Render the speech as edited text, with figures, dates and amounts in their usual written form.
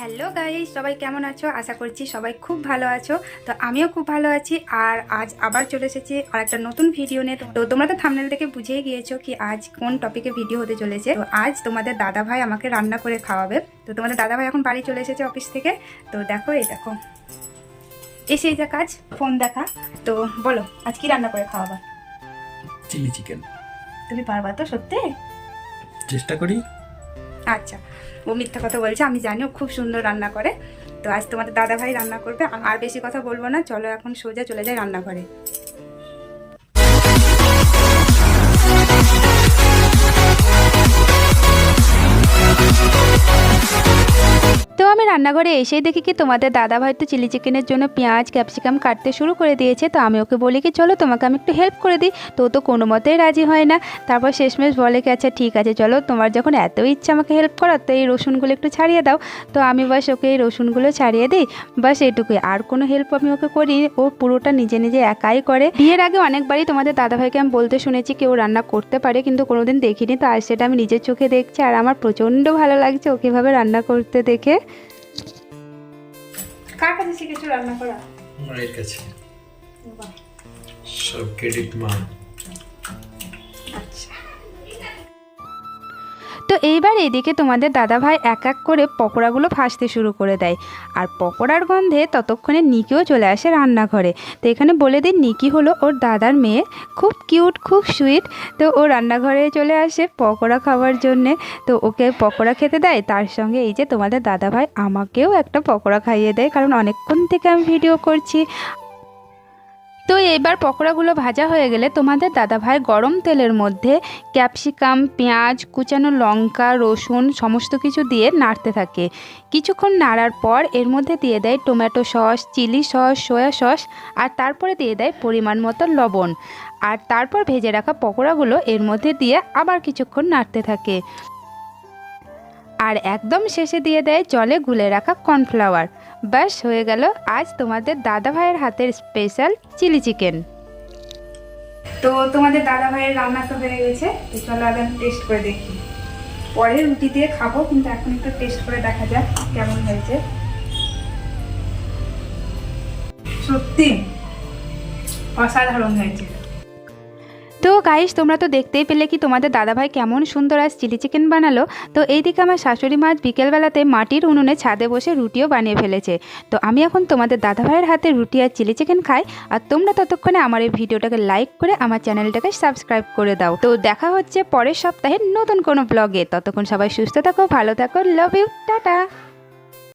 Hello guys, সবাই কেমন আছো? আশা করছি সবাই খুব ভালো আছো। তো আমিও খুব ভালো আছি। আর আজ আবার চলে এসেছি আর একটা নতুন ভিডিও নিয়ে। তো তোমরা তো থাম্বনেল থেকে বুঝেই গিয়েছো কি আজ কোন টপিকে ভিডিও হতে চলেছে। তো আজ তোমাদের দাদা ভাই আমাকে রান্না করে খাওয়াবে। তো তোমাদের দাদা ভাই এখন বাড়ি চলে এসেছে অফিস থেকে। তো দেখো, এই দেখো এসেই যা কাজ, ফোন দেখা। তো বলো, আজ কি রান্না করে খাওয়াবা? Chilli chicken. তুমি পারবা তো? সত্যি? চেষ্টা করি। আচ্ছা, ও মিথ্যা কথা বলছে, আমি জানি ও খুব সুন্দর রান্না করে। তো আজ তোমাদের দাদা ভাই রান্না করবে। আর বেশি কথা বলবো না, চলো এখন সোজা চলে যাই রান্নাঘরে। তো আমি রান্নাঘরে এসেই দেখি কি তোমাদের দাদা ভাই তো চিলি চিকেনের জন্য পেঁয়াজ ক্যাপসিকাম কাটতে শুরু করে দিয়েছে। তো আমি ওকে বলি কি চলো তোমাকে আমি একটু হেল্প করে দিই। তো ও তো কোনো মতেই রাজি হয় না। তারপর শেষমেশ বলে কি আচ্ছা ঠিক আছে চলো, তোমার যখন এত ইচ্ছা আমাকে হেল্প করার তো এই রসুনগুলো একটু ছাড়িয়ে দাও। তো আমি বাস ওকে এই রসুনগুলো ছাড়িয়ে দিই, বাস এইটুকুই। আর কোনো হেল্প আমি ওকে করি, ও পুরোটা নিজে নিজে একাই করে। বিয়ের আগে অনেকবারই তোমাদের দাদা ভাইকে আমি বলতে শুনেছি কেউ রান্না করতে পারে, কিন্তু কোনোদিন দেখিনি। তো আজ সেটা আমি নিজের চোখে দেখছি আর আমার প্রচণ্ড ভালো লাগছে ওকে এভাবে রান্না করতে দেখে। কার কাছে শিখেছো রান্না করা? মায়ের কাছে। বাহ, সব ক্রেডিট মা। আচ্ছা। তো এইবার এদিকে তোমাদের দাদা ভাই এক এক করে পকোড়াগুলো ভাজতে শুরু করে দেয়। আর পকোড়ার গন্ধে ততক্ষণে নিকিও চলে আসে রান্নাঘরে। তো এখানে বলে দিই নিকি হলো ওর দাদার মেয়ে, খুব কিউট খুব সুইট। তো ও রান্নাঘরে চলে আসে পকোড়া খাওয়ার জন্যে। তো ওকে পকোড়া খেতে দেয়, তার সঙ্গে এই যে তোমাদের দাদা ভাই আমাকেও একটা পকোড়া খাইয়ে দেয়, কারণ অনেকক্ষণ থেকে আমি ভিডিও করছি। তো এবার পকোড়াগুলো ভাজা হয়ে গেলে তোমাদের দাদাভাই গরম তেলের মধ্যে ক্যাপসিকাম পেঁয়াজ কুচানো লঙ্কা রসুন সমস্ত কিছু দিয়ে নাড়তে থাকে। কিছুক্ষণ নাড়ার পর এর মধ্যে দিয়ে দেয় tomato sauce chilli sauce soya sauce, আর তারপরে দিয়ে দেয় পরিমাণ মতো লবণ। আর তারপর ভেজে রাখা পকোড়াগুলো এর মধ্যে দিয়ে আবার কিছুক্ষণ নাড়তে থাকে। আর একদম শেষে দিয়ে দেয় জলে গুলে রাখা কর্নফ্লাওয়ার। ব্যাস হয়ে গেল আজ তোমাদের দাদা ভাইয়ের হাতের স্পেশাল চিলি চিকেন। তো তোমাদের দাদা ভাইয়ের রান্না তো হয়ে গেছে, তো চলো আগে টেস্ট করে দেখি। পরে রুটি দিয়ে খাবো, কিন্তু এখন একটু টেস্ট করে দেখা যাক কেমন হয়েছে। সত্যি অসাধারণ হয়েছে। তো গাইস, তোমরা তো দেখতেই পেলে কি তোমাদের দাদাভাই কেমন সুন্দর আজ চিলি চিকেন বানালো। তো এইদিকে আমার শাশুড়ি মা বিকেলবেলাতে মাটির উনুনে ছাদে বসে রুটিও বানিয়ে ফেলেছে। তো আমি এখন তোমাদের দাদাভাইয়ের হাতে রুটি আর চিলি চিকেন খাই। আর তোমরা ততক্ষণে আমার এই ভিডিওটাকে লাইক করে আমার চ্যানেলটাকে সাবস্ক্রাইব করে দাও। তো দেখা হচ্ছে পরের সপ্তাহে নতুন কোনো ব্লগে। ততক্ষণ সবাই সুস্থ থাকো, ভালো থাকো, লাভ ইউ, টাটা।